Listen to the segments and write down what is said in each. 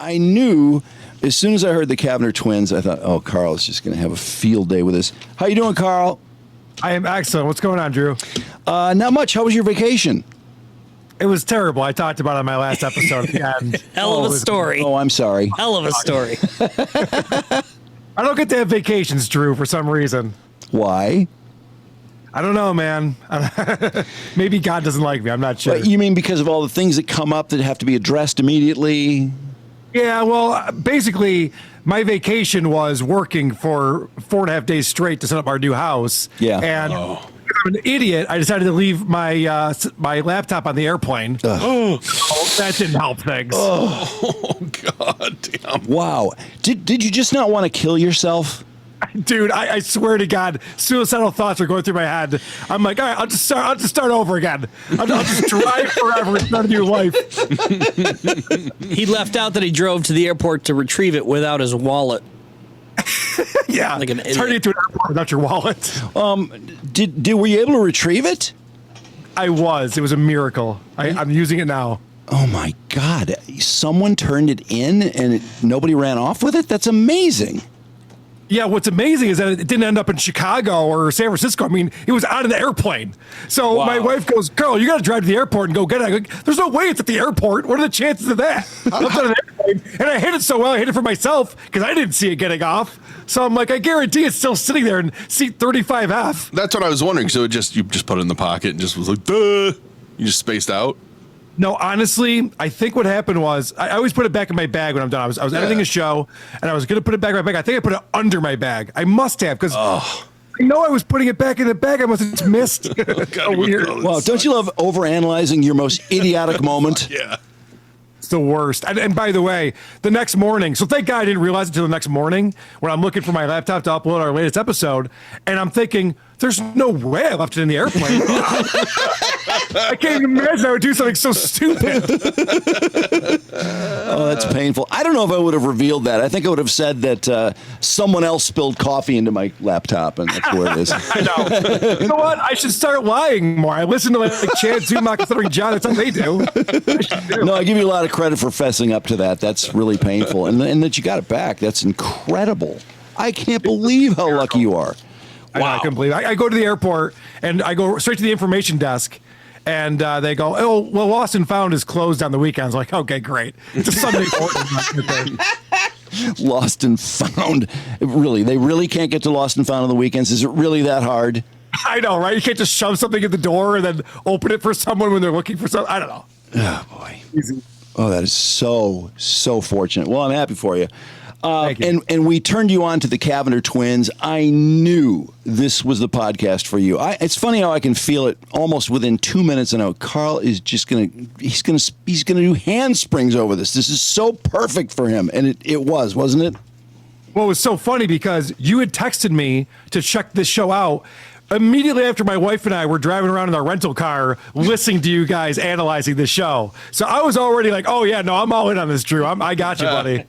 I knew as soon as I heard the Cavinder Twins, I thought, oh, Karl is just going to have a field day with this. How you doing, Karl? I am excellent. What's going on, Drew? Not much. How was your vacation? It was terrible. I talked about it on my last episode. Hell of a story. Oh, I'm sorry. Hell of a story. I don't get to have vacations, Drew, for some reason. Why? I don't know, man. Maybe God doesn't like me. I'm not sure. But you mean because of all the things that come up that have to be addressed immediately? Yeah, well, basically, my vacation was working for 4.5 days straight to set up our new house. Yeah. And I'm an idiot. I decided to leave my my laptop on the airplane. Oh, that didn't help things. Oh, God damn. Wow. Did you just not want to kill yourself? Dude, I swear to God, suicidal thoughts are going through my head. I'm like, all right, I'll just start over again. I'll just drive forever and start a new life. He left out that he drove to the airport to retrieve it without his wallet. Yeah, Like an idiot. turn into an airport without your wallet. Were you able to retrieve it? I was. It was a miracle. I'm using it now. Oh my God! Someone turned it in and nobody ran off with it. That's amazing. Yeah, what's amazing is that it didn't end up in Chicago or San Francisco. I mean, it was on an airplane. So my wife goes, Carl, you got to drive to the airport and go get it. I go, there's no way it's at the airport. What are the chances of that? I was on an airplane, and I hit it so well, I hit it for myself because I didn't see it getting off. So I'm like, I guarantee it's still sitting there in seat 35F. That's what I was wondering. So you just put it in the pocket and just was like, duh. You just spaced out? No, honestly, I think what happened was I always put it back in my bag when I'm done. I was editing a show, and I was going to put it back in my bag. I think I put it under my bag. I must have, because I know I was putting it back in the bag. I must have just missed. God, Weird. Wow, don't you love overanalyzing your most idiotic moment? Yeah. It's the worst. And by the way, the next morning, so thank God I didn't realize it until the next morning when I'm looking for my laptop to upload our latest episode, and I'm thinking, there's no way I left it in the airplane. I can't even imagine I would do something so stupid. Oh, that's painful. I don't know if I would have revealed that. I think I would have said that someone else spilled coffee into my laptop, and that's where it is. I know. You know what? I should start lying more. I listen to like Chad Zumach considering John. That's what they do. No, I give you a lot of credit for fessing up to that. That's really painful. And that you got it back. That's incredible. I can't believe how lucky you are. I couldn't believe it. I go to the airport, and I go straight to the information desk. And they go, oh, well, Lost and Found is closed on the weekends. Like, okay, great. It's a Sunday morning. Lost and Found. Really? They really can't get to Lost and Found on the weekends? Is it really that hard? I know, right? You can't just shove something at the door and then open it for someone when they're looking for something. I don't know. Oh, boy. Oh, that is so fortunate. Well, I'm happy for you. Thank you. And we turned you on to the Cavinder Twins. I knew this was the podcast for you. It's funny how I can feel it almost within 2 minutes. I know Karl is just he's gonna do handsprings over this. This is so perfect for him, and it was, wasn't it? Well, it was so funny because you had texted me to check this show out immediately after my wife and I were driving around in our rental car listening to you guys analyzing the show. So I was already like, oh, yeah, no, I'm all in on this, Drew. I got you, buddy.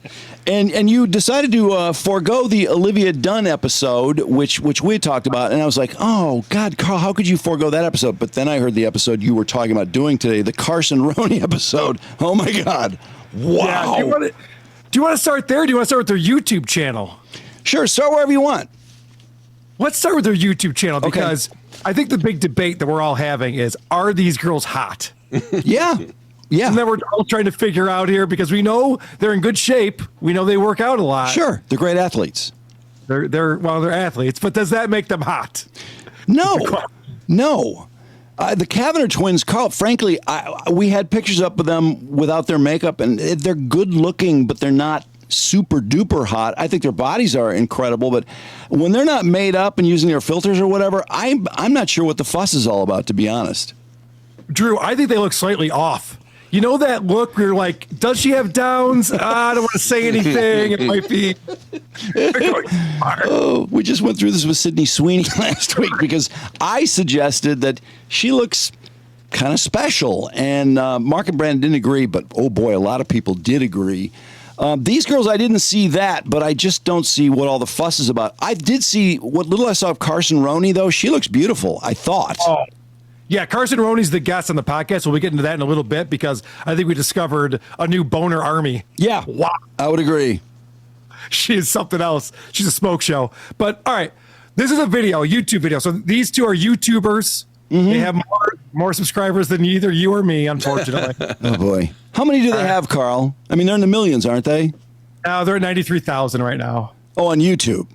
And you decided to forego the Olivia Dunn episode, which we had talked about, and I was like, oh, God, Karl, how could you forego that episode? But then I heard the episode you were talking about doing today, the Carson Roney episode. Oh, my God. Wow. Yeah, do you want to start there, or do you want to start with their YouTube channel? Sure, start wherever you want. Let's start with their YouTube channel because I think the big debate that we're all having is, are these girls hot? Yeah. Yeah. And then we're all trying to figure out here because we know they're in good shape. We know they work out a lot. Sure. They're great athletes. They're athletes, but does that make them hot? No. No. The Cavinder Twins, Karl, frankly, we had pictures up of them without their makeup, and they're good looking, but they're not super duper hot. I think their bodies are incredible, but when they're not made up and using their filters or whatever, I'm not sure what the fuss is all about, to be honest. Drew, I think they look slightly off. You know that look where you're like, does she have downs? I don't want to say anything. It might be. Oh, we just went through this with Sydney Sweeney last week because I suggested that she looks kind of special, and Mark and Brandon didn't agree, but oh boy, a lot of people did agree. These girls, I didn't see that, but I just don't see what all the fuss is about. I did see what little I saw of Carson Roney, though. She looks beautiful, I thought. Oh, Yeah, Carson Roney's the guest on the podcast. We'll be getting to that in a little bit because I think we discovered a new boner army. Yeah. Wow. I would agree. She is something else. She's a smoke show. But all right, this is a video, a YouTube video. So these two are YouTubers. They have more subscribers than either you or me, unfortunately. Oh, boy. How many do they have, Carl? I mean, they're in the millions, aren't they? Now they're at 93,000 right now. Oh, on YouTube.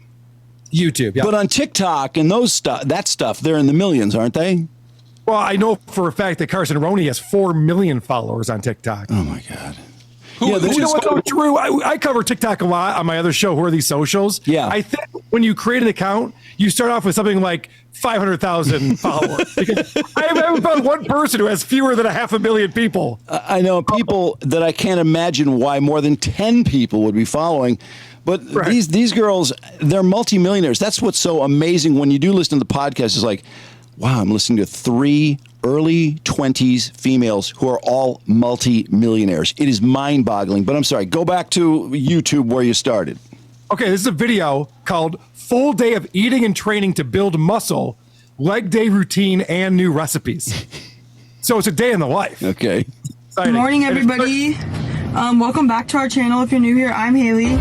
YouTube, yeah. But on TikTok and that stuff, they're in the millions, aren't they? Well, I know for a fact that Carson Roney has 4 million followers on TikTok. Oh, my God. You know what, though, Drew? I cover TikTok a lot on my other show, Who Are These Socials? Yeah. I think when you create an account, you start off with something like 500,000 followers. Because I haven't found one person who has fewer than 500,000 people. I know people that I can't imagine why more than 10 people would be following. But these girls, they're multimillionaires. That's what's so amazing when you do listen to the podcast. Is like, wow, I'm listening to 3 early 20s females who are all multi-millionaires. It is mind-boggling. But I'm sorry, go back to YouTube where you started. Okay, this is a video called Full Day of Eating and Training to Build Muscle, Leg Day Routine, and New Recipes. So it's a day in the life. Okay. Exciting. Good morning, everybody. Welcome back to our channel. If you're new here, I'm Haley.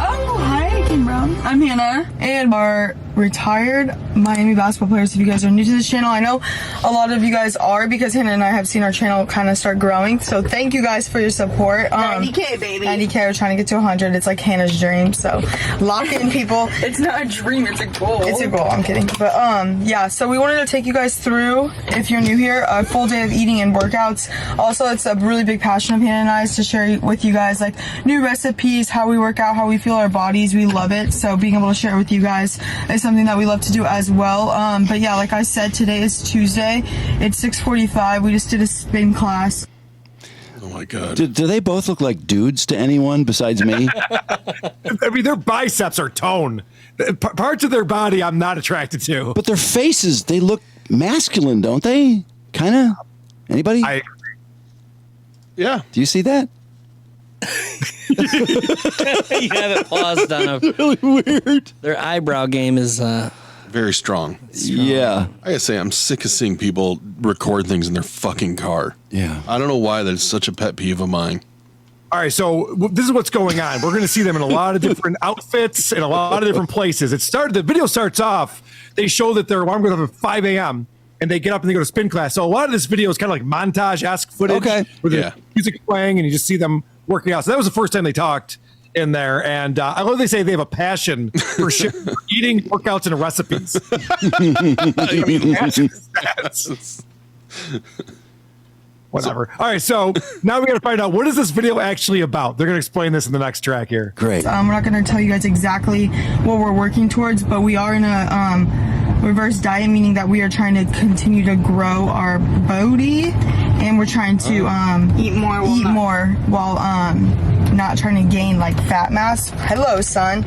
Oh, hi, Kim Brown. I'm Hannah. And our retired Miami basketball players. If you guys are new to this channel, I know a lot of you guys are because Hannah and I have seen our channel kind of start growing. So thank you guys for your support. 90K, baby. 90K. We're trying to get to 100. It's like Hannah's dream. So lock in, people. It's not a dream, it's a goal. It's a goal. I'm kidding. But yeah, so we wanted to take you guys through, if you're new here, a full day of eating and workouts. Also, it's a really big passion of Hannah and I's to share with you guys like new recipes, how we work out, how we feel our bodies. We love it. So being able to share it with you guys is something that we love to do as well. But yeah, like I said, today is Tuesday. It's 6:45. We just did a spin class. Oh my God. Do they both look like dudes to anyone besides me? I mean, their biceps are toned. Parts of their body I'm not attracted to. But their faces, they look masculine, don't they? Kind of? Anybody? Yeah. Do you see that? You have it paused on a Really weird. their eyebrow game is Very strong. Yeah. I gotta say, I'm sick of seeing people record things in their fucking car. Yeah. I don't know why that's such a pet peeve of mine. All right, so this is what's going on. We're going to see them in a lot of different outfits in a lot of different places. The video starts off, they show that their alarm goes off at 5 a.m. and they get up and they go to spin class. So a lot of this video is kind of like montage-esque footage. Okay. With Yeah. the music playing and you just see them working out. So that was the first time they talked in there. And I love they say they have a passion for eating, workouts, and recipes. I mean, that's whatever. All right, so now we got to find out, what is this video actually about? They're going to explain this in the next track here. Great. We're not going to tell you guys exactly what we're working towards, but we are in a reverse diet, meaning that we are trying to continue to grow our body, and we're trying to Eat more while not trying to gain like fat mass. Hello, son.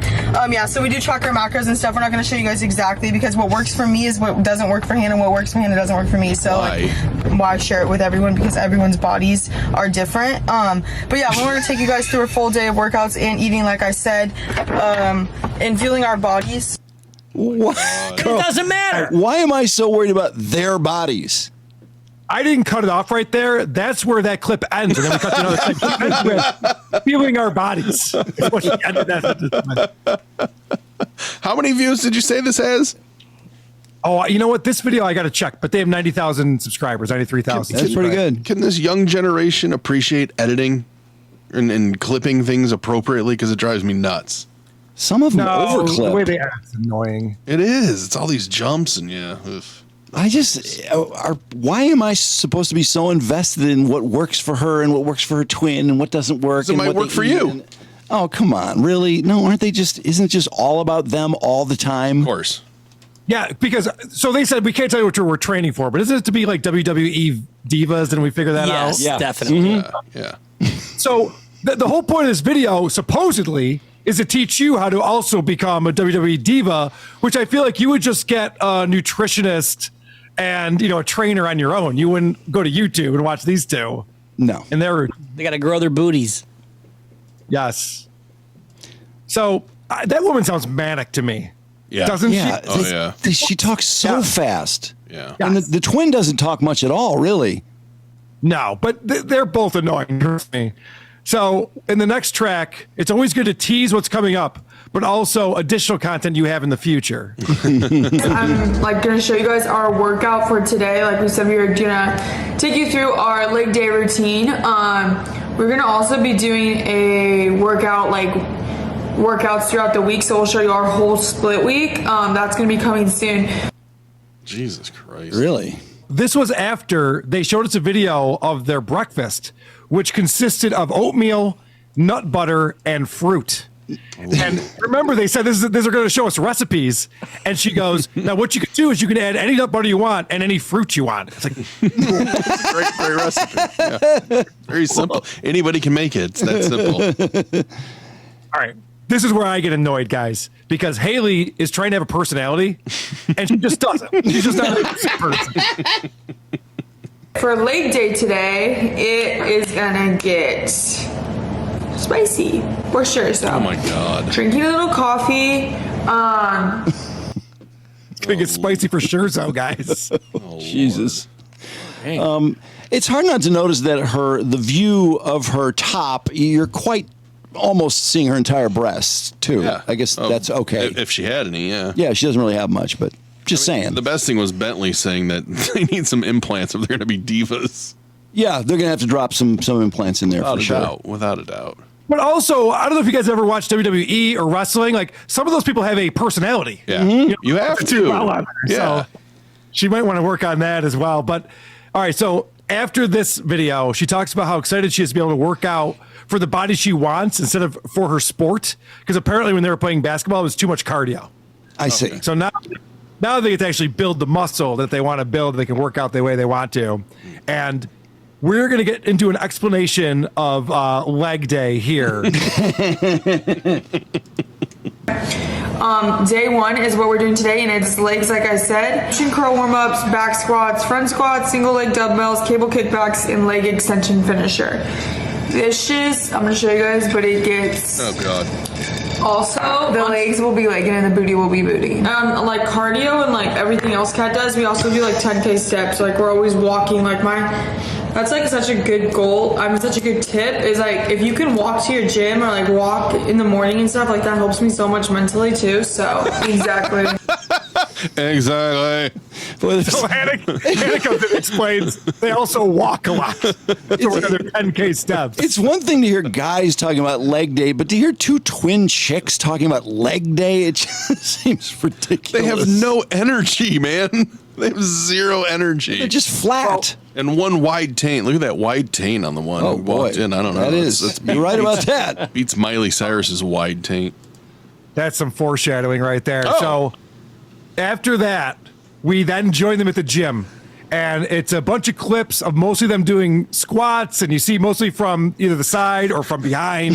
Yeah, so we do track our macros and stuff. We're not going to show you guys exactly because what works for me is what doesn't work for Hannah. What works for Hannah doesn't work for me. So why share it with everyone? Because everyone's bodies are different. But yeah, we're going to take you guys through a full day of workouts and eating, like I said, and feeling our bodies. What? it doesn't matter. Why am I so worried about their bodies? I didn't cut it off right there. That's where that clip ends. And then we cut to another clip. It ends with feeling our bodies. Is what she ended that. How many views did you say this has? Oh, you know what? This video I got to check, but they have 90,000 subscribers, 93,000. That's pretty good. Can this young generation appreciate editing and clipping things appropriately? Because it drives me nuts. Some of them No, the way overclip. they edit is annoying. It is. It's all these jumps and yeah. Ugh. I just, why am I supposed to be so invested in what works for her and what works for her twin and what doesn't work? It and might what work they for eat you. and- oh, come on. Really? No, aren't they just, isn't it just all about them all the time? Of course. Yeah, because so they said we can't tell you what we're training for, but isn't it to be like WWE divas? And we figure that out? Yes, Yeah. definitely. Yeah. So the whole point of this video, supposedly, is to teach you how to also become a WWE diva, which I feel like you would just get a nutritionist and, you know, a trainer on your own. You wouldn't go to YouTube and watch these two. No. And they're, They got to grow their booties. yes. So that woman sounds manic to me. Yeah. Doesn't Yeah. she? Oh, yeah. She talks so Yeah. fast. Yeah. And the twin doesn't talk much at all, really. No, but they're both annoying. Trust me. So in the next track, it's always good to tease what's coming up, but also additional content you have in the future. I'm like gonna show you guys our workout for today. Like we said, we were gonna take you through our leg day routine. We're gonna also be doing a workout, like workouts throughout the week. So we'll show you our whole split week. That's gonna be coming soon. Jesus Christ. Really? This was after they showed us a video of their breakfast, which consisted of oatmeal, nut butter, and fruit. And remember, they said these are going to show us recipes. And she goes, now what you can do is you can add any nut butter you want and any fruit you want. It's like, Great recipe. Yeah. Very simple. Anybody can make it. It's that simple. all right, this is where I get annoyed, guys, because Haley is trying to have a personality and she just doesn't. She's just not a person. For leg day today, it is gonna get spicy for sure. So Oh my God. drinking a little coffee. It's going to get spicy for sure, so guys. Jesus. It's hard not to notice that the view of her top, you're quite almost seeing her entire breast, too. Yeah. I guess that's okay. If she had any, yeah. Yeah, she doesn't really have much, but just saying. The best thing was Bentley saying that they need some implants if they're going to be divas. Yeah, they're going to have to drop some implants in there Without for a sure. doubt. Without a doubt. But also, I don't know if you guys ever watched WWE or wrestling. Like, some of those people have a personality. Yeah. You have do to. well on her, Yeah. So she might want to work on that as well. But all right, so after this video, she talks about how excited she is to be able to work out for the body she wants instead of for her sport. Because apparently when they were playing basketball, it was too much cardio. I see. So now they get to actually build the muscle that they want to build. They can work out the way they want to. And we're going to get into an explanation of leg day here. Day one is what we're doing today, and it's legs, like I said. Chin curl warm-ups, back squats, front squats, single leg dumbbells, cable kickbacks, and leg extension finisher. Vicious. I'm gonna show you guys, but it gets. Oh, God. Also, the legs will be leg, and then the booty will be booty. Like cardio and like everything else Kat does, we also do like 10K steps. Like we're always walking. Like that's like such a good goal. Such a good tip is like if you can walk to your gym or like walk in the morning and stuff, like that helps me so much mentally too. So exactly. Exactly. So Hannah comes and explains they also walk a lot. That's another 10K steps. It's one thing to hear guys talking about leg day, but to hear two twin chicks talking about leg day, it just seems ridiculous. They have no energy, man. They have zero energy. They're just flat. And one wide taint. Look at that wide taint on the one who walked in. I don't know. That is. You're right about that. Beats Miley Cyrus's wide taint. That's some foreshadowing right there. Oh. So after that, we then join them at the gym. And it's a bunch of clips of mostly them doing squats, and you see mostly from either the side or from behind.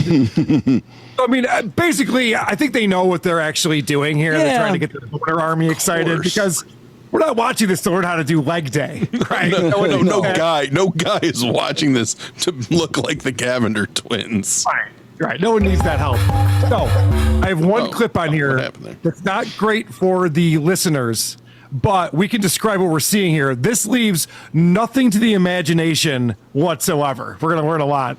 I mean, basically, I think they know what they're actually doing here. Yeah. They're trying to get the Motor Army excited because we're not watching this to learn how to do leg day, right? No guy is watching this to look like the Cavinder Twins. Right. No one needs that help. So I have one clip on here what happened there? that's not great for the listeners, but we can describe what we're seeing here. This leaves nothing to the imagination whatsoever. We're going to learn a lot.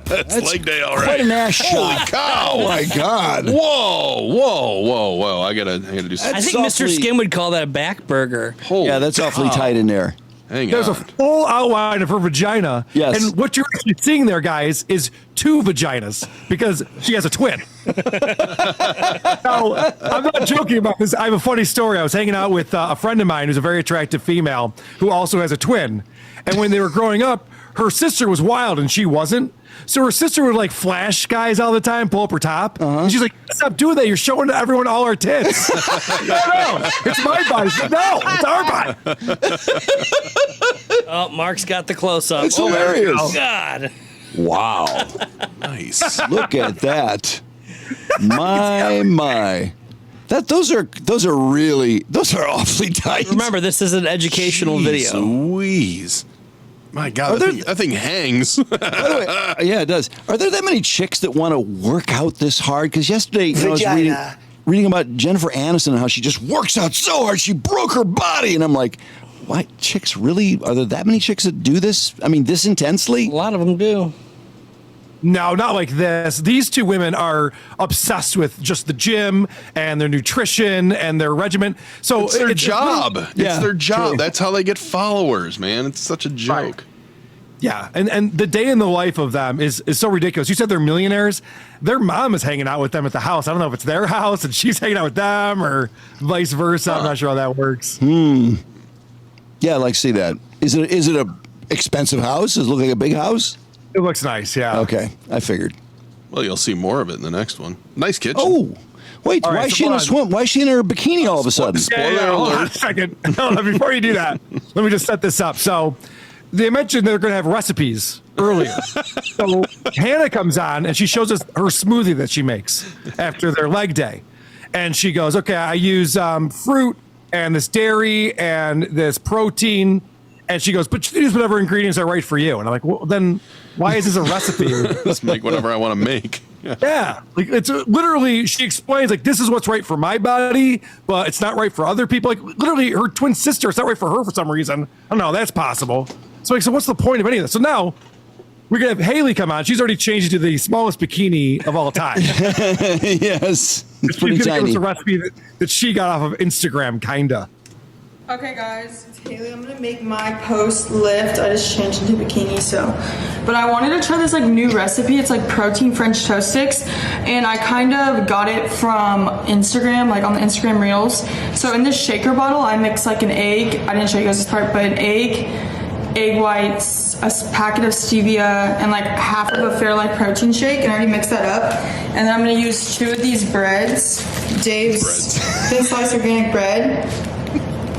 That's leg day, all right. Quite an ass Holy shot. cow! Oh my God. Whoa! I gotta do something. I think Mr. Skin would call that a back burger. Holy Yeah, that's awfully cow. tight in there. Hang There's a on. full outline of her vagina. Yes. And what you're actually seeing there, guys, is two vaginas because she has a twin. Now, I'm not joking about this. I have a funny story. I was hanging out with a friend of mine who's a very attractive female who also has a twin. And when they were growing up, her sister was wild and she wasn't. So her sister would like flash guys all the time, pull up her top. And she's like, stop doing that. You're showing everyone all our tits. No, it's my body. She's like, no, it's our body. Oh, Mark's got the close up. It's hilarious. God. Wow. Nice. Look at that. My. Those are awfully tight. Remember, this is an educational video. Louise. My God, that thing hangs. By the way, yeah, it does. Are there that many chicks that want to work out this hard? Because yesterday, I was reading. reading about Jennifer Aniston and how she just works out so hard she broke her body, and I'm like, why chicks really? Are there that many chicks that do this? I mean, this intensely? A lot of them do. No, not like this. These two women are obsessed with just the gym and their nutrition and their regimen. So It's their job. Yeah, It's their job. true. That's how they get followers, man. It's such a joke. Right. Yeah, and the day in the life of them is so ridiculous. You said they're millionaires. Their mom is hanging out with them at the house. I don't know if it's their house and she's hanging out with them or vice versa. I'm not sure how that works. Yeah, I'd like to see that. Is it a expensive house? Does it look like a big house? It looks nice, yeah. Okay, I figured. Well, you'll see more of it in the next one. Nice kitchen. Oh, wait, All right, why is so she in a hold on. swim? Why is she in her bikini all of a sudden? Yeah, hold on a second. No, before you do that, let me just set this up. So they mentioned they're going to have recipes earlier. So Hannah comes on and she shows us her smoothie that she makes after their leg day. And she goes, okay, I use fruit and this dairy and this protein. And she goes, but you use whatever ingredients are right for you. And I'm like, well, then why is this a recipe? Just make whatever I want to make. Yeah, like it's literally, she explains like this is what's right for my body, but it's not right for other people. Like literally her twin sister, it's not right for her for some reason. I don't know, that's possible. So like, so what's the point of any of this? So now we're gonna have Haley come on. She's already changed it to the smallest bikini of all time. Yes, it's pretty She's gonna give tiny. us a recipe that she got off of Instagram, kinda. Okay guys, it's Haley. I'm gonna make my post lift. I just changed into bikini, so. But I wanted to try this like new recipe. It's like protein French toast sticks. And I kind of got it from Instagram, like on the Instagram Reels. So in this shaker bottle, I mix like an egg. I didn't show you guys this part, but an egg whites, a packet of stevia, and like half of a Fairlife protein shake. And I already mixed that up. And then I'm gonna use 2 of these breads. Dave's thin slice organic bread.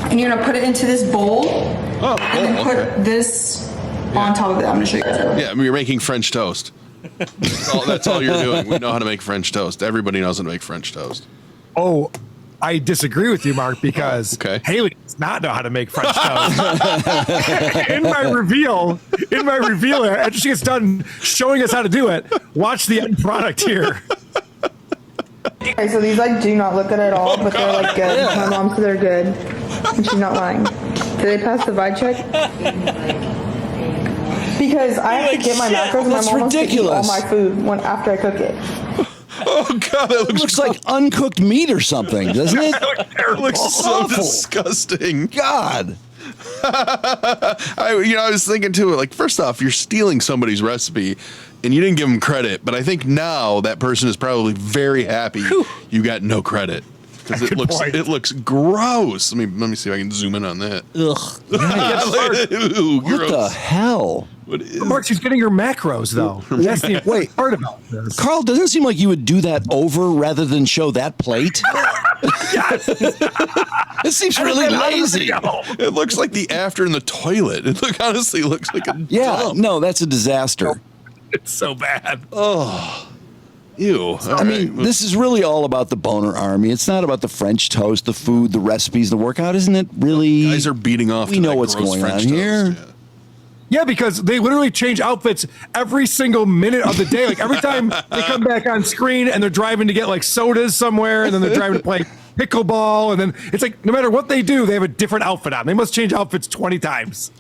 And you're gonna put it into this bowl, and then put this on top of it. I'm gonna show you guys. Yeah, I mean, you're making French toast. That's all you're doing. We know how to make French toast. Everybody knows how to make French toast. Oh, I disagree with you, Mark, because Okay. Haley does not know how to make French toast. in my reveal, after she gets done showing us how to do it, watch the end product here. Okay, so these like do not look good at all, but they're like good. My mom said they're good, and she's not lying. Did they pass the vibe check? Because I have to get my macros, and my That's mom wants to eat all ridiculous. my food after I cook it. Oh God, that It looks like uncooked meat or something, doesn't it? it looks so Awful. disgusting. God. I was thinking too. Like, first off, you're stealing somebody's recipe, and you didn't give them credit. But I think now that person is probably very happy you got no credit because Good point. it looks gross. Let me see if I can zoom in on that. Ugh. Ooh, What gross. the hell? What is Mark, she's getting her macros though. That's the Wait. part about this. Carl, doesn't it seem like you would do that over rather than show that plate? It seems really lazy. It looks like the after in the toilet. It honestly looks like a Yeah, dump. no, that's a disaster. It's so bad. Ew. I mean, this is really all about the boner army. It's not about the French toast, the food, the recipes, the workout, isn't it? Really, guys are beating off. We to know that what's gross going French on toast. here. Yeah. Yeah, because they literally change outfits every single minute of the day. Like every time they come back on screen and they're driving to get like sodas somewhere, and then they're driving to play pickleball, and then it's like no matter what they do, they have a different outfit on. They must change outfits 20 times.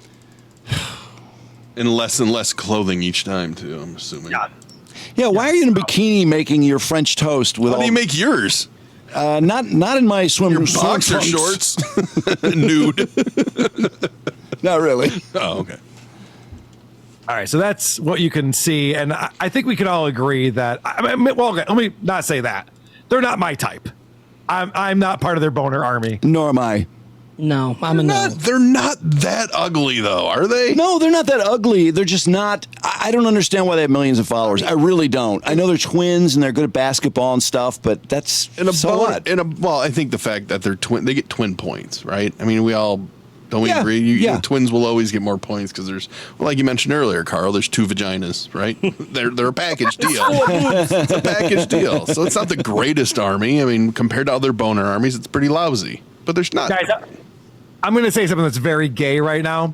And less clothing each time too. I'm assuming. Yeah, why are you in a bikini making your French toast with How all? do you make yours? Not in my swim Boxer trunks. shorts, nude. Not really. Oh, okay. All right, so that's what you can see, and I think we can all agree that. Well, okay, let me not say that. They're not my type. I'm not part of their boner army. Nor am I. No, I'm a no. They're not that ugly though, are they? No, they're not that ugly. They're just not. I don't understand why they have millions of followers. I really don't. I know they're twins and they're good at basketball and stuff, but that's so what? Well, I think the fact that they're twin, they get twin points, right? I mean, we all don't we Yeah, agree? yeah. Twins will always get more points because there's, well, like you mentioned earlier, Carl. There's 2 vaginas, right? they're a package deal. It's a package deal. So it's not the greatest army. I mean, compared to other boner armies, it's pretty lousy. But there's not. Guys, I'm going to say something that's very gay right now.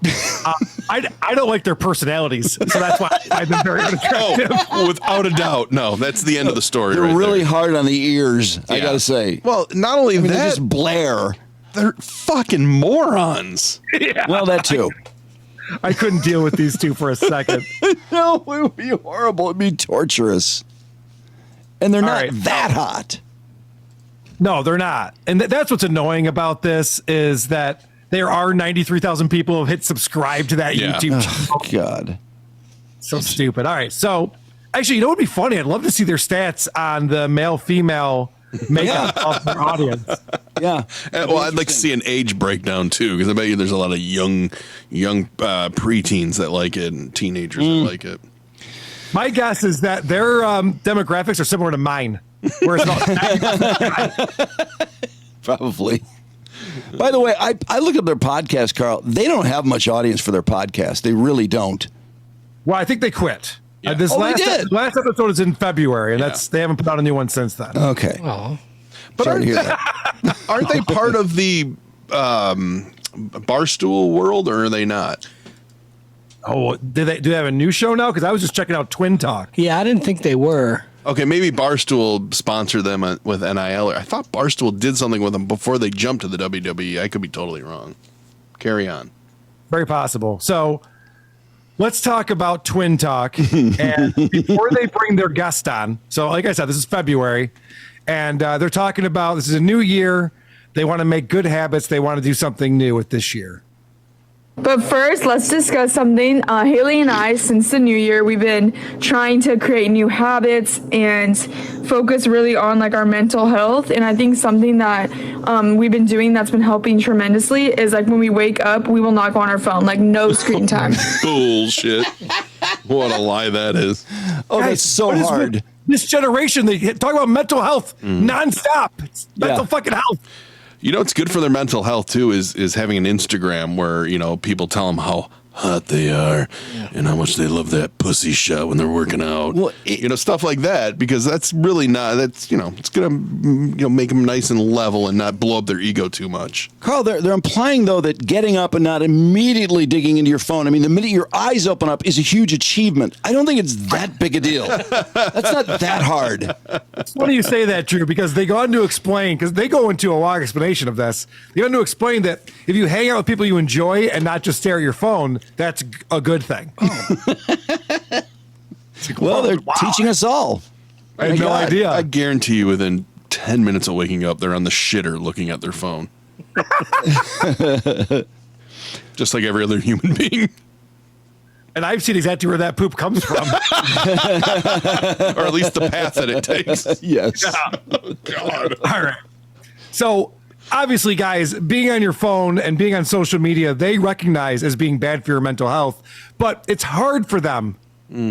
I don't like their personalities, so that's why I find them very unattractive. Oh, without a doubt. No, that's the end of the story. They're right really there. hard on the ears, I got to say. Well, not only They that, just blare. they're fucking morons. Yeah. Well, that too. I couldn't deal with these two for a second. No, it would be horrible. It'd be torturous. And they're not right. that hot. No, they're not. And that's what's annoying about this is that there are 93,000 people who have hit subscribe to that Yeah. YouTube channel. Oh, God. So stupid. All right. So actually, you know what would be funny? I'd love to see their stats on the male-female makeup of their audience. Yeah. Well, I'd like to see an age breakdown too, because I bet you there's a lot of young preteens that like it and teenagers that like it. My guess is that their demographics are similar to mine. Whereas Probably. By the way, I looked up their podcast, Carl. They don't have much audience for their podcast. They really don't. well, I think they quit. Yeah. This Oh, they last did? last episode is in February, and Yeah. they haven't put out a new one since then. Okay. But Sorry to hear aren't, that. aren't they part of the Barstool world, or are they not? Oh, do they have a new show now? Because I was just checking out Twin Talk. Yeah, I didn't think they were. Okay, maybe Barstool sponsored them with NIL. I thought Barstool did something with them before they jumped to the WWE. I could be totally wrong. Carry on. Very possible. So let's talk about Twin Talk. And before they bring their guest on, so like I said, this is February, and they're talking about this is a new year. They want to make good habits. They want to do something new with this year. But first, let's discuss something. Haley and I, since the new year, we've been trying to create new habits and focus really on like our mental health. And I think something that we've been doing that's been helping tremendously is like when we wake up, we will not go on our phone, like no screen time. Bullshit. What a lie that is. Oh, Guys, that's so what is hard. with this generation, they talk about mental health nonstop. It's mental Yeah. fucking health. You know what's good for their mental health too is having an Instagram where, you know, people tell them how hot they are and how much they love that pussy shot when they're working out. Well, you know, stuff like that, because that's really not, that's, you know, it's going to, make them nice and level and not blow up their ego too much. Carl, they're implying, though, that getting up and not immediately digging into your phone, I mean, the minute your eyes open up is a huge achievement. I don't think it's that big a deal. That's not that hard. It's funny you say that, Drew, because they go on to explain, because they go into a long explanation of this. They go on to explain that if you hang out with people you enjoy and not just stare at your phone, that's a good thing. Well, they're Wow. teaching us all. I had no idea. I guarantee you within 10 minutes of waking up, they're on the shitter looking at their phone. Just like every other human being. And I've seen exactly where that poop comes from. Or at least the path that it takes. Yes. God. All right. So obviously, guys, being on your phone and being on social media, they recognize as being bad for your mental health, but it's hard for them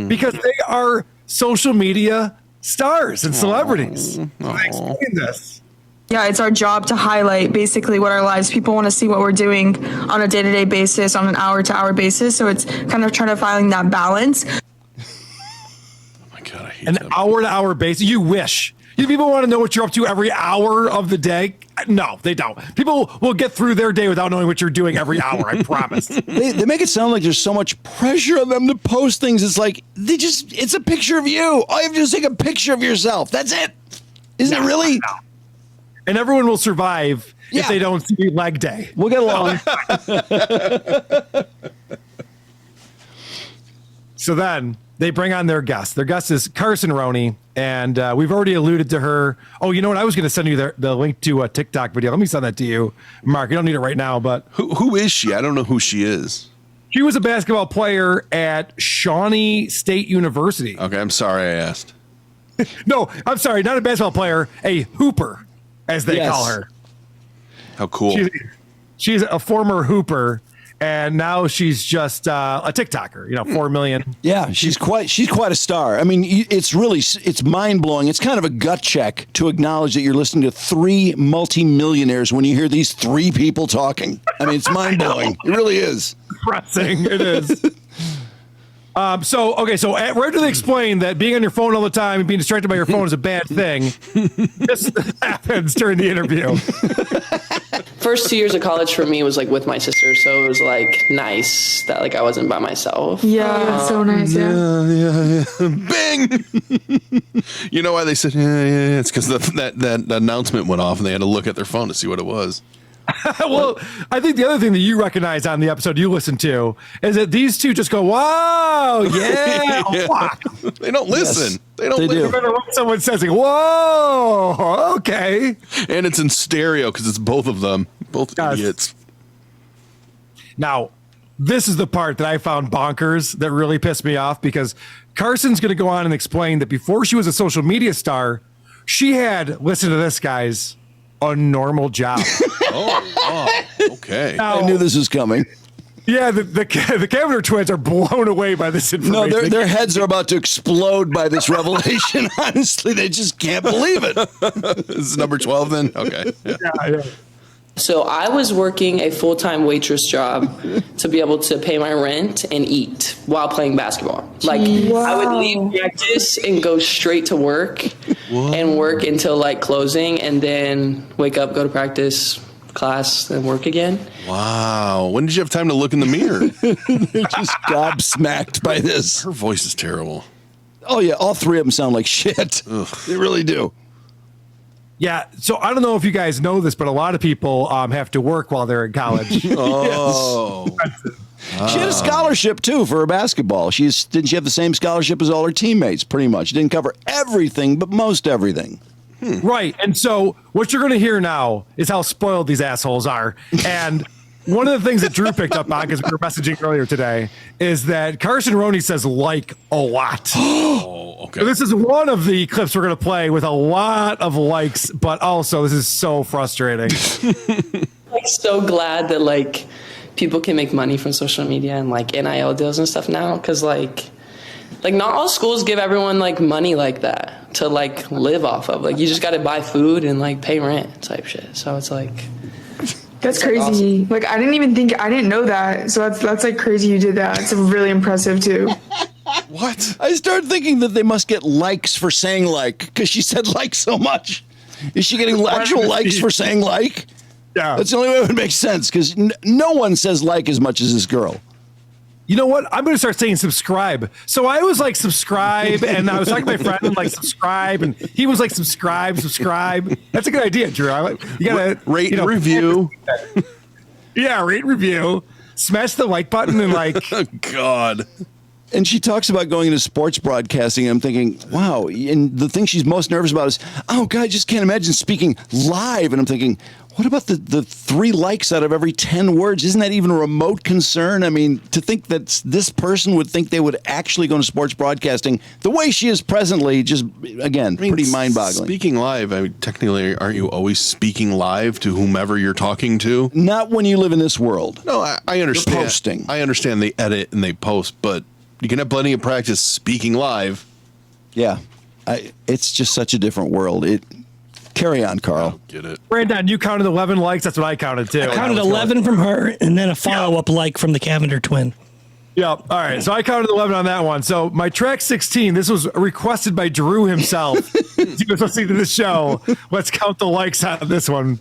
because they are social media stars and celebrities. So they explain this. Yeah, it's our job to highlight basically what our lives, people want to see what we're doing on a day-to-day basis, on an hour-to-hour basis. So it's kind of trying to find that balance. Oh my God, I hate An them. hour-to-hour basis. You wish. You people want to know what you're up to every hour of the day? No, they don't. People will get through their day without knowing what you're doing every hour, I promise. They make it sound like there's so much pressure on them to post things. It's like, it's a picture of you. All you have to do is take a picture of yourself. That's it. Isn't it really? No. And everyone will survive Yeah. if they don't see leg day. We'll get along. So then they bring on their guest. Their guest is Carson Roney, and we've already alluded to her. Oh, you know what? I was going to send you the link to a TikTok video. Let me send that to you, Mark. You don't need it right now, but Who is she? I don't know who she is. she was a basketball player at Shawnee State University. Okay, I'm sorry I asked. No, I'm sorry, not a basketball player, a hooper, as they Yes. call her. How cool. She's a former hooper, and now she's just a TikToker. 4 million. Yeah, she's quite a star. I mean, it's mind blowing. It's kind of a gut check to acknowledge that you're listening to three multimillionaires when you hear these three people talking. I mean, it's mind blowing. It really is. Depressing. It is. So right after they explain that being on your phone all the time and being distracted by your phone is a bad thing, this happens during the interview. first 2 years of college for me was like with my sister, so it was like nice that like I wasn't by myself. Yeah, so nice. Yeah. Bing. You know why they said yeah? It's because that announcement went off and they had to look at their phone to see what it was. Well, I think the other thing that you recognize on the episode you listen to is that these two just go, "Wow, yeah." Yeah. They don't listen. Yes, they don't they listen. do. No matter what someone says, like, "Whoa, okay." And it's in stereo because it's both of them, both Yes. idiots. Now, this is the part that I found bonkers that really pissed me off because Carson's going to go on and explain that before she was a social media star, she had, listen to this, guys, a normal job. Okay. Now, I knew this was coming. yeah, the Cavinder Twins are blown away by this No, information. their heads are about to explode by this revelation. Honestly, they just can't believe it. This is number 12 then? Okay. Yeah. Yeah. So I was working a full-time waitress job to be able to pay my rent and eat while playing basketball. Like I would leave practice and go straight to work and work until like closing and then wake up, go to practice, class, then work again. Wow. When did you have time to look in the mirror? They're just gobsmacked by this. Her voice is terrible. Oh, yeah. All three of them sound like shit. They really do. Yeah, so I don't know if you guys know this, but a lot of people have to work while they're in college. Oh. She had a scholarship, too, for her basketball. Didn't she have the same scholarship as all her teammates, pretty much? Didn't cover everything, but most everything. Right. And so what you're going to hear now is how spoiled these assholes are. And one of the things that Drew picked up on, because we were messaging earlier today, is that Carson Roney says like a lot. Oh, okay. So this is one of the clips we're going to play with a lot of likes, but also this is so frustrating. Like so glad that like people can make money from social media and like NIL deals and stuff now, because like not all schools give everyone like money like that to like live off of. Like you just got to buy food and like pay rent type shit. So it's like That's like, crazy. awesome. Like I didn't know that. So that's like crazy you did that. It's really impressive too. What? I started thinking that they must get likes for saying like, because she said like so much. Is she getting actual likes for saying like? Yeah. That's the only way it would make sense, because no one says like as much as this girl. You know what? I'm going to start saying subscribe. So I was like, subscribe. And I was talking to my friend and like, subscribe. And he was like, subscribe. That's a good idea, Drew. You got to Rate and review. Yeah, rate and review. Smash the like button and like. Oh, God. And she talks about going into sports broadcasting. And I'm thinking, wow. And the thing she's most nervous about is, oh, God, I just can't imagine speaking live. And I'm thinking, what about the 3 likes out of every 10 words? Isn't that even a remote concern? I mean, to think that this person would think they would actually go into sports broadcasting the way she is presently, just, again, pretty mind-boggling. Speaking live, I mean, technically, aren't you always speaking live to whomever you're talking to? Not when you live in this world. No, I understand. You're posting. I understand they edit and they post, but you can have plenty of practice speaking live. Yeah. It's just such a different world. Carry on, Karl. Get it. Brandon, you counted 11 likes. That's what I counted too. I counted 11 from her and then a follow-up like from the Cavinder twin. Yep. All right. So I counted 11 on that one. So my track 16, this was requested by Drew himself. He was listening to the show. Let's count the likes on this one.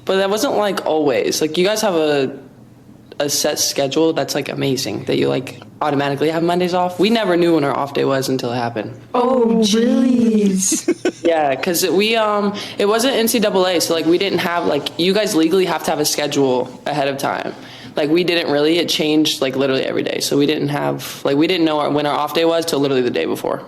But that wasn't like always. Like you guys have a set schedule that's like amazing that you like automatically have Mondays off. We never knew when our off day was until it happened. Oh, really? Yeah, because it wasn't NCAA, so like we didn't have like you guys legally have to have a schedule ahead of time. Like we didn't really. It changed like literally every day, so we didn't know when our off day was till literally the day before.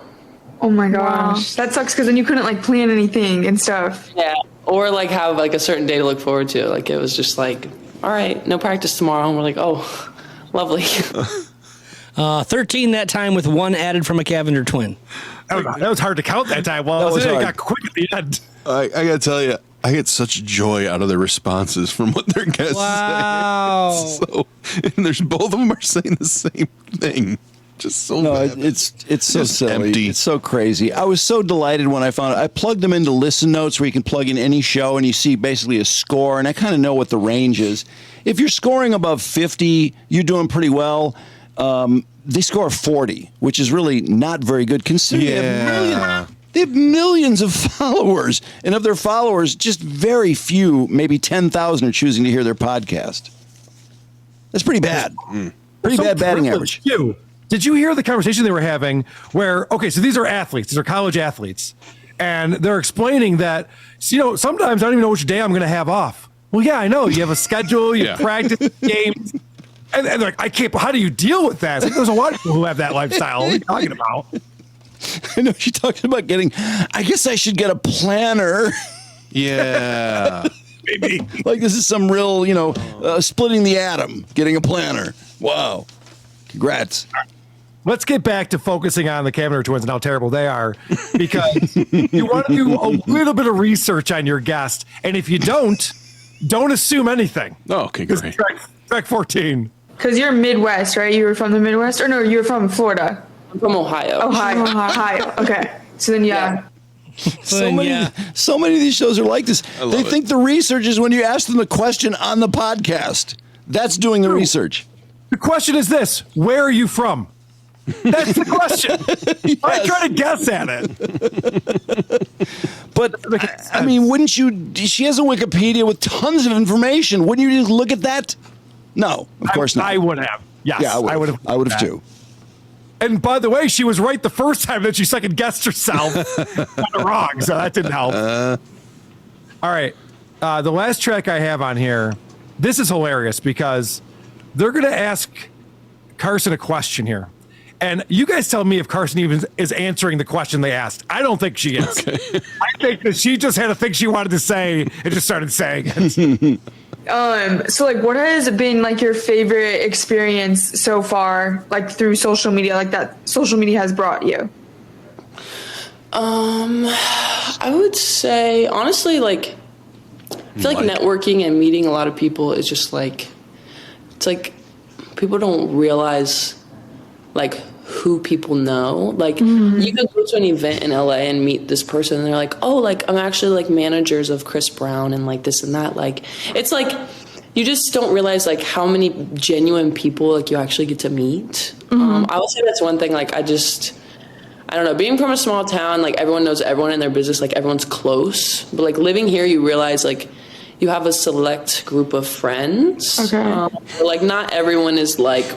Oh my gosh, that sucks because then you couldn't like plan anything and stuff. Yeah, or like have like a certain day to look forward to. Like it was just like, all right, no practice tomorrow, and we're like, oh, lovely. 13 that time with 1 added from a Cavinder twin. That was hard to count that time. Well, it got quick at the end. I got to tell you, I get such joy out of their responses from what their guests say. So, and there's both of them are saying the same thing. Just so it's so just silly. empty. It's so crazy. I was so delighted when I found it. I plugged them into Listen Notes where you can plug in any show and you see basically a score, and I kind of know what the range is. If you're scoring above 50, you're doing pretty well. They score 40, which is really not very good considering they have They have millions of followers, and of their followers, just very few, maybe 10,000, are choosing to hear their podcast. That's pretty bad. Pretty bad batting average. Did you hear the conversation they were having where, okay, so these are athletes, these are college athletes, and they're explaining that, sometimes I don't even know which day I'm going to have off. Well, yeah, I know. You have a schedule, you practice games, and they're like, I can't, how do you deal with that? It's like, there's a lot of people who have that lifestyle. What are you talking about? I know she talks about I guess I should get a planner. Yeah. Maybe. Like this is some real, splitting the atom, getting a planner. Wow. Congrats. Let's get back to focusing on the Cavinder Twins and how terrible they are, because you want to do a little bit of research on your guest. And if you don't assume anything. Oh, okay, great. Track 14. Because you're Midwest, right? You were from the Midwest? Or no, you were from Florida. I'm from Ohio. Ohio. Okay. So then, yeah. So many of these shows are like this. They think the research is when you ask them the question on the podcast. That's doing the research. The question is this: where are you from? That's the question. I try to guess at it. But I mean, wouldn't you? She has a Wikipedia with tons of information. Wouldn't you just look at that? No, of course not. I would have. Yes, yeah, I would have. I would have too. And by the way, she was right the first time that she second guessed herself. Wrong, so that didn't help. All right, the last track I have on here. This is hilarious because they're going to ask Carson a question here. And you guys tell me if Carson even is answering the question they asked. I don't think she is. Okay. I think that she just had a thing she wanted to say and just started saying it. So like what has been like your favorite experience so far, like through social media, like that social media has brought you? I would say honestly, like I feel like networking and meeting a lot of people is just like, it's like people don't realize like who people know. Like you could go to an event in LA and meet this person and they're like, oh, like I'm actually like managers of Chris Brown and like this and that. Like it's like you just don't realize like how many genuine people like you actually get to meet. I would say that's one thing. Like I don't know, being from a small town, like everyone knows everyone in their business, like everyone's close. But like living here, you realize like you have a select group of friends. Okay. Like not everyone is like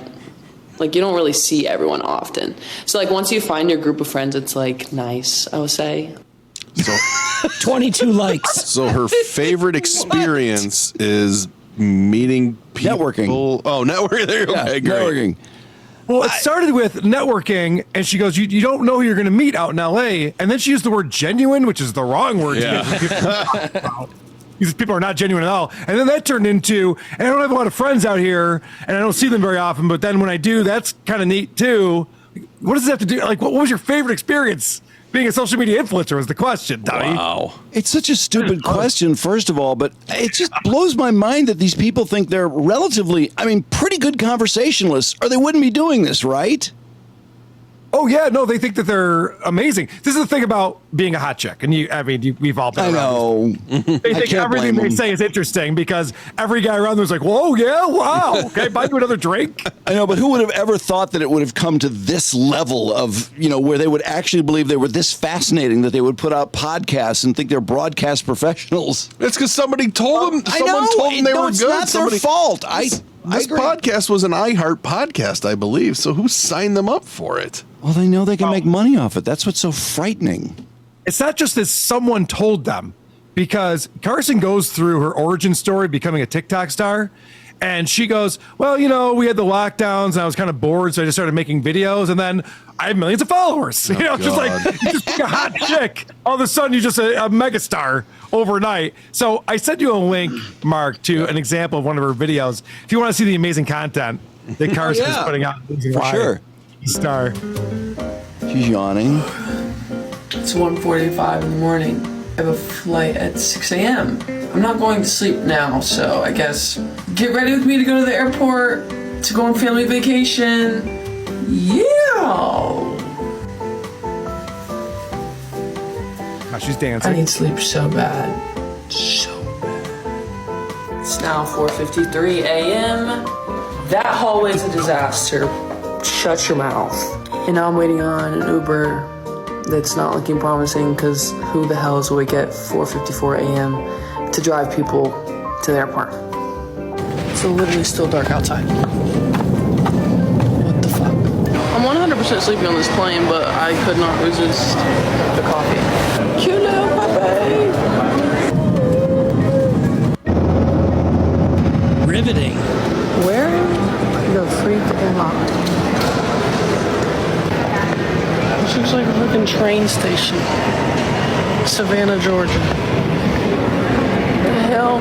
you don't really see everyone often. So like once you find your group of friends, it's like nice, I would say. So 22 likes. So her favorite experience is meeting people. Networking. Oh, networking. There you go. Yeah, Okay, great. networking. Well, it started with networking, and she goes, you don't know who you're going to meet out in L.A., and then she used the word genuine, which is the wrong word. Yeah. These people are not genuine at all. And then that turned into, and I don't have a lot of friends out here, and I don't see them very often, but then when I do, that's kind of neat too. What does it have to do? Like, what was your favorite experience being a social media influencer was the question, Donnie. Wow. It's such a stupid question, first of all, but it just blows my mind that these people think they're relatively, pretty good conversationalists, or they wouldn't be doing this, right? Oh, yeah. No, they think that they're amazing. This is the thing about being a hot chick. And we've all been I know. They think everything they say is interesting because every guy around there's like, whoa, yeah, wow. Okay, buy you another drink. I know, but who would have ever thought that it would have come to this level of, where they would actually believe they were this fascinating that they would put out podcasts and think they're broadcast professionals? It's because somebody told them. Someone told them they were it's good. Not their fault. This podcast was an iHeart podcast, I believe. So who signed them up for it? Well, they know they can make money off it. That's what's so frightening. It's not just that someone told them, because Carson goes through her origin story becoming a TikTok star. And she goes, well, we had the lockdowns and I was kind of bored. So I just started making videos. And then I have millions of followers. Just like you just being a hot chick. All of a sudden, you're just a megastar overnight. So I sent you a link, Mark, to an example of one of her videos. If you want to see the amazing content that Carson is putting out. For sure. Star. She's yawning. It's 1:45 in the morning. I have a flight at 6 a.m. I'm not going to sleep now, so I guess get ready with me to go to the airport to go on family vacation. Yeah! Oh, she's dancing. I need sleep so bad. So bad. It's now 4:53 a.m. That hallway's a disaster. Shut your mouth. And now I'm waiting on an Uber that's not looking promising because who the hell is awake at 4:54 a.m. to drive people to the airport? It's literally still dark outside. What the fuck? I'm 100% sleeping on this plane, but I could not resist the coffee. Cute little puppy. Riveting. Where the freak am I? This looks like a freaking train station. Savannah, Georgia. The hell?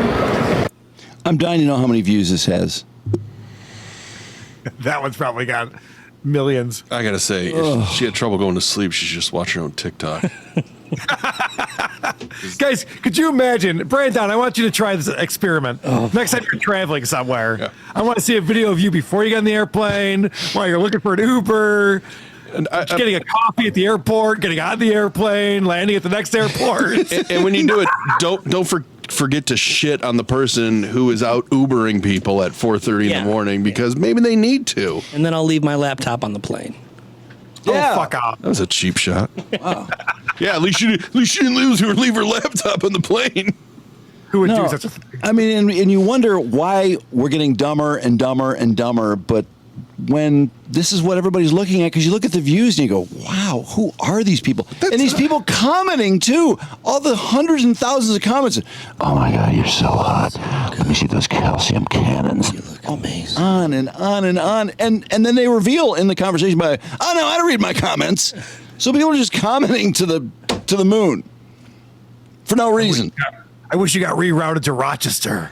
I'm dying to know how many views this has. That one's probably got millions. I gotta say, if she had trouble going to sleep, she should just watch her own TikTok. Guys, could you imagine, Brandon, I want you to try this experiment. Next time you're traveling somewhere, I want to see a video of you before you get on the airplane, while you're looking for an Uber, And getting a coffee at the airport, getting on the airplane, landing at the next airport. and when you do it, don't forget to shit on the person who is out Ubering people at 4:30 in the morning, because maybe they need to. And then I'll leave my laptop on the plane. Yeah. Oh, fuck off. That was a cheap shot. Wow. Yeah, at least she didn't leave her laptop on the plane. Who would do such a thing? I mean, and you wonder why we're getting dumber and dumber and dumber, but when this is what everybody's looking at, because you look at the views and you go, wow, who are these people? And these people commenting too, all the hundreds and thousands of comments. Oh my God, you're so hot. Let me see those calcium cannons. You look amazing. On and on and on. And then they reveal in the conversation by, oh no, I don't read my comments. So people are just commenting to the moon for no reason. I wish you got rerouted to Rochester.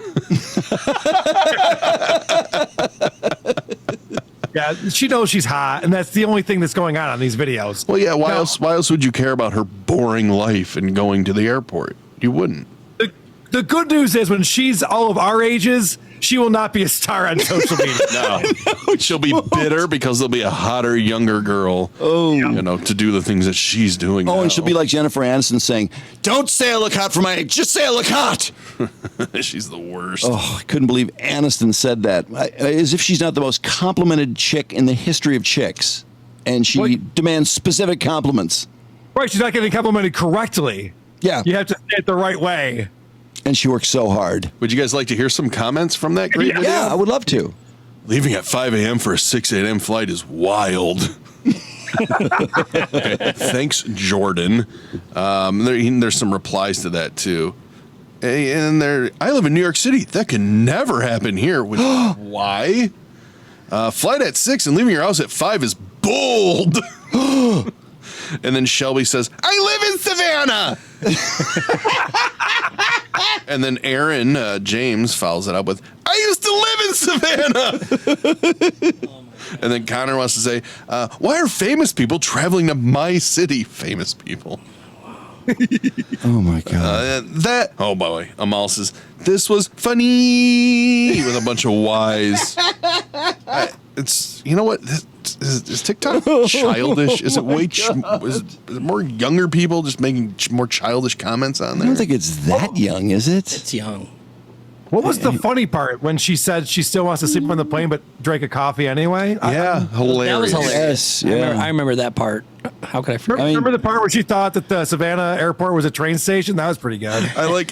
Yeah, she knows she's hot, and that's the only thing that's going on these videos. Well, yeah. Why else would you care about her boring life and going to the airport? You wouldn't. The good news is, when she's all of our ages, she will not be a star on social media. No, she'll be bitter because there'll be a hotter, younger girl. To do the things that she's doing. Oh, now. and she'll be like Jennifer Aniston saying, "Don't say I look hot for my age. Just say I look hot." She's the worst. Oh, I couldn't believe Aniston said that. As if she's not the most complimented chick in the history of chicks, and she demands specific compliments. Right, she's not getting complimented correctly. Yeah, you have to say it the right way. And she works so hard. Would you guys like to hear some comments from that great video? Yeah, I would love to. Leaving at 5 a.m. for a 6 a.m. flight is wild. Okay. Thanks, Jordan. There's some replies to that, too. And I live in New York City. That can never happen here. Why? Flight at 6 and leaving your house at 5 is bold. And then Shelby says, I live in Savannah. And then Aaron James follows it up with, I used to live in Savannah. And then Connor wants to say, why are famous people traveling to my city? Famous people. Oh my God. Oh boy. Amal says, this was funny with a bunch of Y's. It's, you know what? Is TikTok childish? Is it is it more younger people just making more childish comments on there? I don't think it's that young, is it? It's young. What was the funny part when she said she still wants to sleep on the plane but drank a coffee anyway? Yeah, hilarious. That was hilarious. Yes, I remember that part. How could I forget? Remember the part where she thought that the Savannah airport was a train station? That was pretty good. I like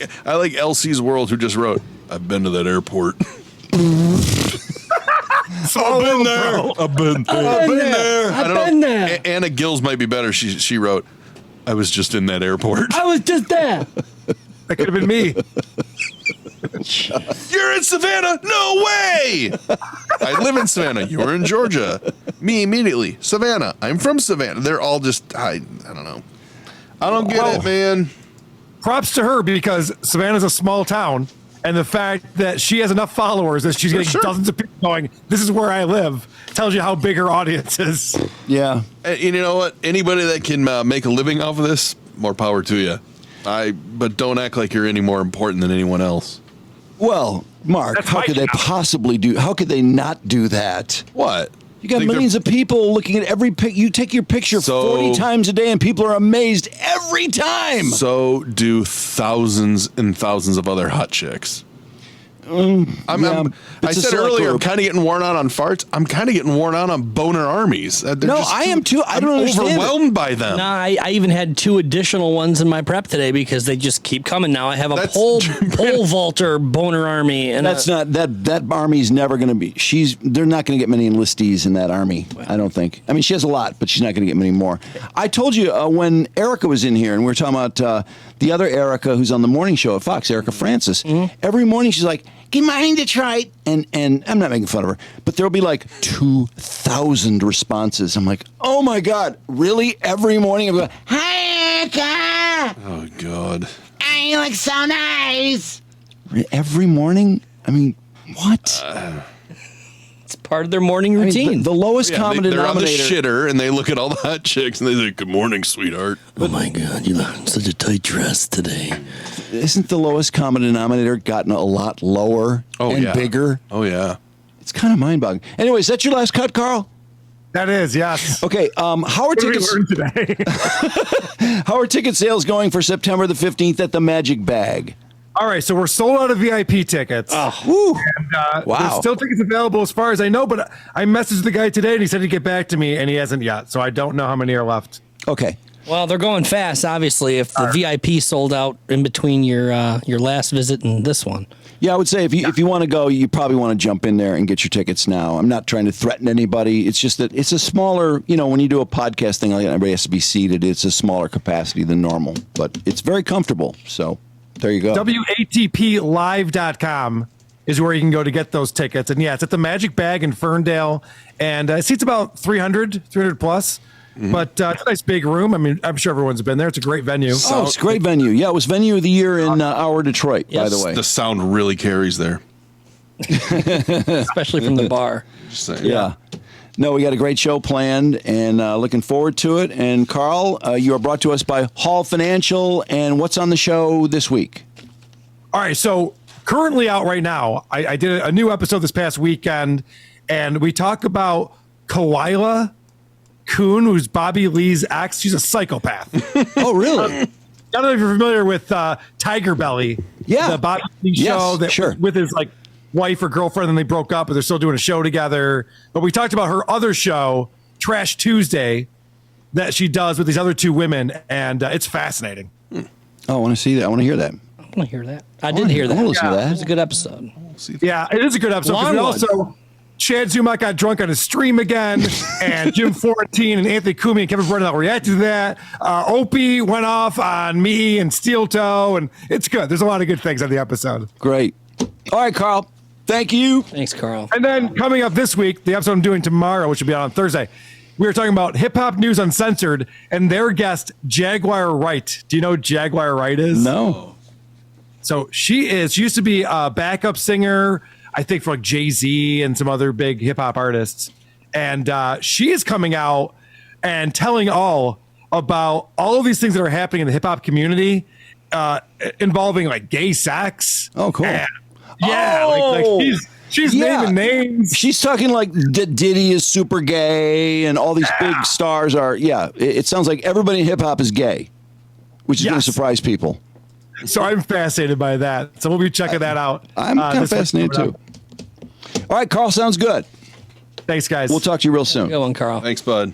LC's World, who just wrote, I've been to that airport. I've been there. I've been there. I've been there. Anna Gills might be better. She wrote, I was just in that airport. I was just there. That could have been me. You're in Savannah? No way! I live in Savannah. You're in Georgia. Me immediately. Savannah. I'm from Savannah. They're all just, I don't know. I don't get it, man. Props to her, because Savannah's a small town, and the fact that she has enough followers that she's getting dozens of people going, this is where I live, tells you how big her audience is. Yeah. And you know what? Anybody that can make a living off of this, more power to you. But don't act like you're any more important than anyone else. Well, Mark, how could they possibly do? How could they not do that? What? You got millions of people looking at every pic. You take your picture 40 times a day, and people are amazed every time. So do thousands and thousands of other hot chicks. I said earlier, I'm kind of getting worn out on farts. I'm kind of getting worn out on boner armies. I am too. I don't understand. Overwhelmed by them. Nah, I even had 2 additional ones in my prep today because they just keep coming. Now I have a pole vaulter boner army, and that's not that army's never going to be. They're not going to get many enlistees in that army. I don't think. I mean, she has a lot, but she's not going to get many more. I told you when Erica was in here, and we were talking about the other Erica who's on the morning show at Fox, Erica Francis. Every morning she's like, "Give mine to try," and I'm not making fun of her, but there'll be like 2,000 responses. I'm like, oh my God, really? Every morning I go, "Hi, Erica." Oh God. You look so nice. Every morning? I mean, what? It's part of their morning routine. I mean, the lowest common they're denominator. on the shitter, and they look at all the hot chicks, and they say, "Good morning, sweetheart." Oh my God, you look in such a tight dress today. Isn't the lowest common denominator gotten a lot lower and bigger? Oh, yeah. It's kind of mind-boggling. Anyway, is that your last cut, Carl? That is, yes. Okay, how are tickets today? How are ticket sales going for September the 15th at the Magic Bag? All right, so we're sold out of VIP tickets. Woo. And, wow. There's still tickets available as far as I know, but I messaged the guy today and he said he'd get back to me, and he hasn't yet. So I don't know how many are left. Okay. Well, they're going fast, obviously, if the VIP sold out in between your last visit and this one. Yeah, I would say if you want to go, you probably want to jump in there and get your tickets now. I'm not trying to threaten anybody. It's just that it's a smaller, when you do a podcast thing like that, everybody has to be seated. It's a smaller capacity than normal, but it's very comfortable. So there you go. WATPlive.com is where you can go to get those tickets. And yeah, it's at the Magic Bag in Ferndale. And it seats about 300 plus. But it's a nice big room. I mean, I'm sure everyone's been there. It's a great venue. Oh, it's a great venue. Yeah, it was venue of the year in our Detroit, by the way. The sound really carries there. Especially from the bar. Just saying. Yeah. No, we got a great show planned and looking forward to it. And Carl, you are brought to us by Hall Financial. And what's on the show this week? All right. So currently out right now, I did a new episode this past weekend, and we talk about Koila Kuhn, who's Bobby Lee's ex. She's a psychopath. Oh, really? I don't know if you're familiar with Tiger Belly. Yeah. The Bobby Lee show that sure. with his wife or girlfriend, and they broke up, but they're still doing a show together. But we talked about her other show, Trash Tuesday, that she does with these other 2 women, and it's fascinating. Oh, I want to see that. I want to hear that. I want to hear that. I did hear that. I want to see that. It was a good episode. Yeah, it is a good episode. Long one. Also, Chad Zumock got drunk on his stream again, and Jim Florentine and Anthony Kumi and Kevin Brennan reacted to that. Opie went off on me and Steel Toe, and it's good. There's a lot of good things on the episode. Great. All right, Carl. Thank you. Thanks, Carl. And then coming up this week, the episode I'm doing tomorrow, which will be out on Thursday, we were talking about Hip Hop News Uncensored and their guest, Jaguar Wright. Do you know who Jaguar Wright is? No. So she used to be a backup singer, I think, for Jay-Z and some other big hip hop artists. And she is coming out and telling all about all of these things that are happening in the hip hop community involving gay sex. Oh, cool. And, she's naming names. She's talking like Diddy is super gay and all these big stars are. Yeah, it sounds like everybody in hip hop is gay, which is going to surprise people. So I'm fascinated by that. So we'll be checking that out. I'm kind of fascinated too. All right, Carl, sounds good. Thanks, guys. We'll talk to you real soon. Good one, Carl. Thanks, bud.